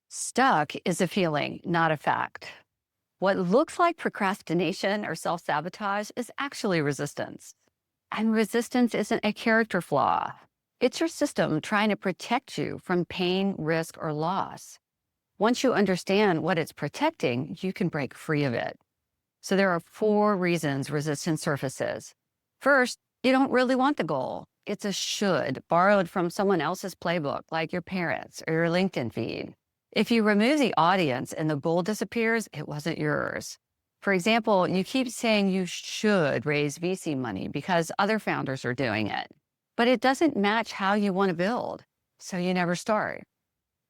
Stuck is a feeling, not a fact. What looks like procrastination or self sabotage is actually resistance. And resistance isn't a character flaw, it's your system trying to protect you from pain, risk, or loss. Once you understand what it's protecting, you can break free of it. So there are four reasons resistance surfaces. First, you don't really want the goal. It's a should borrowed from someone else's playbook, like your parents or your LinkedIn feed. If you remove the audience and the goal disappears, it wasn't yours. For example, you keep saying you should raise VC money because other founders are doing it, but it doesn't match how you want to build. So you never start.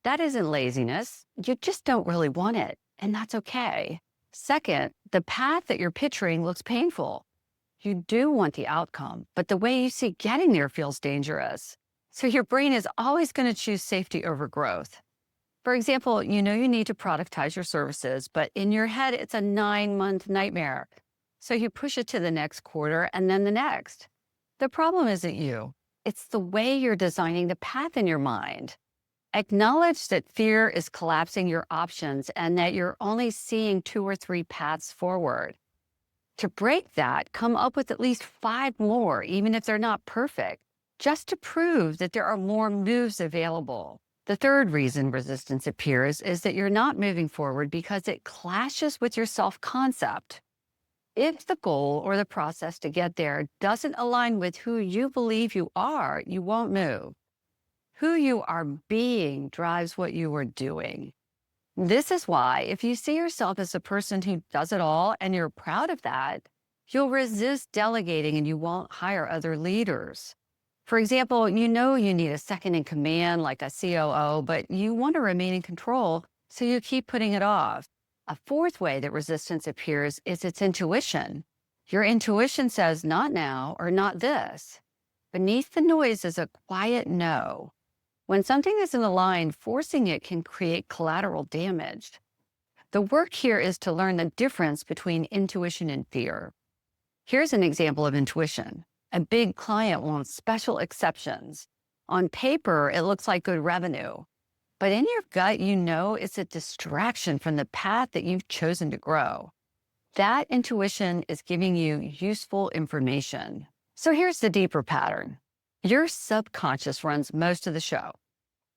That isn't laziness. You just don't really want it, and that's okay. Second, the path that you're picturing looks painful. You do want the outcome, but the way you see getting there feels dangerous. So your brain is always going to choose safety over growth. For example, you know you need to productize your services, but in your head, it's a 9-month nightmare. So you push it to the next quarter and then the next. The problem isn't you. It's the way you're designing the path in your mind. Acknowledge that fear is collapsing your options and that you're only seeing 2 or 3 paths forward. To break that, come up with at least 5 more, even if they're not perfect, just to prove that there are more moves available. The third reason resistance appears is that you're not moving forward because it clashes with your self-concept. If the goal or the process to get there doesn't align with who you believe you are, you won't move. Who you are being drives what you are doing. This is why, if you see yourself as a person who does it all and you're proud of that, you'll resist delegating and you won't hire other leaders. For example, you know you need a second in command like a COO, but you want to remain in control, so you keep putting it off. A fourth way that resistance appears is its intuition. Your intuition says not now or not this. Beneath the noise is a quiet no. When something isn't aligned, forcing it can create collateral damage. The work here is to learn the difference between intuition and fear. Here's an example of intuition. A big client wants special exceptions. On paper, it looks like good revenue, but in your gut, you know it's a distraction from the path that you've chosen to grow. That intuition is giving you useful information. So here's the deeper pattern. Your subconscious runs most of the show.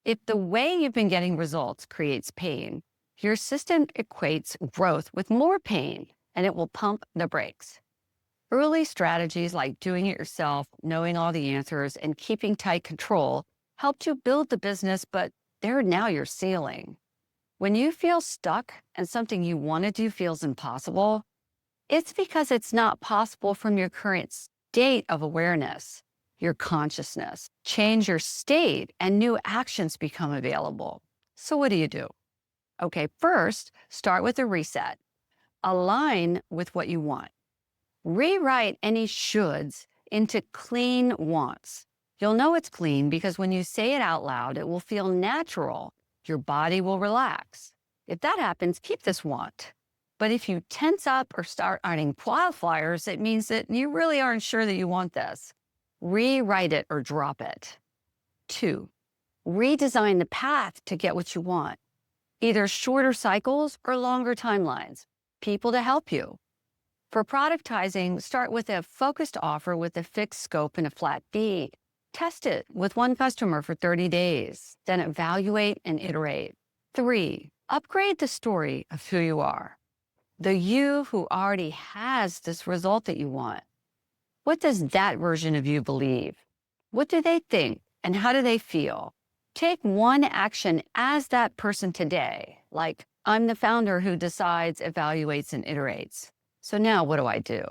If the way you've been getting results creates pain, your system equates growth with more pain, and it will pump the brakes. Early strategies like doing it yourself, knowing all the answers, and keeping tight control helped you build the business, but they're now your ceiling. When you feel stuck and something you want to do feels impossible, it's because it's not possible from your current state of awareness, your consciousness. Change your state and new actions become available. So what do? Okay, first, start with a reset. Align with what you want. Rewrite any shoulds into clean wants. You'll know it's clean because when you say it out loud, it will feel natural. Your body will relax. If that happens, keep this want. But if you tense up or start earning wildfires, it means that you really aren't sure that you want this. Rewrite it or drop it. 2, redesign the path to get what you want. Either shorter cycles or longer timelines. People to help you. For productizing, start with a focused offer with a fixed scope and a flat fee. Test it with one customer for 30 days, then evaluate and iterate. 3, upgrade the story of who you are. The you who already has this result that you want. What does that version of you believe? What do they think and how do they feel? Take one action as that person today, like I'm the founder who decides, evaluates, and iterates. So now what do?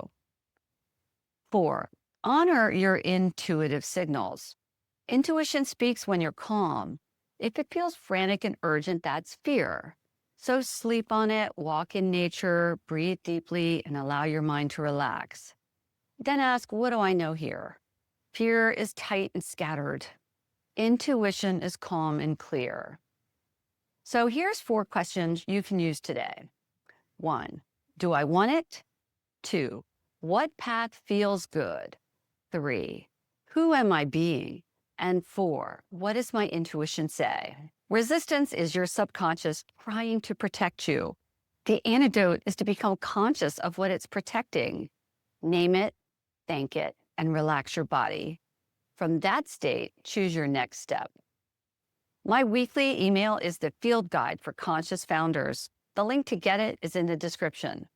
4, honor your intuitive signals. Intuition speaks when you're calm. If it feels frantic and urgent, that's fear. So sleep on it, walk in nature, breathe deeply, and allow your mind to relax. Then ask, what do I know here? Fear is tight and scattered. Intuition is calm and clear. So here's 4 questions you can use today. 1, do I want it? 2, what path feels good? 3, who am I being? And 4, what does my intuition say? Resistance is your subconscious trying to protect you. The antidote is to become conscious of what it's protecting. Name it, thank it, and relax your body. From that state, choose your next step. My weekly email is the field guide for conscious founders. The link to get it is in the description.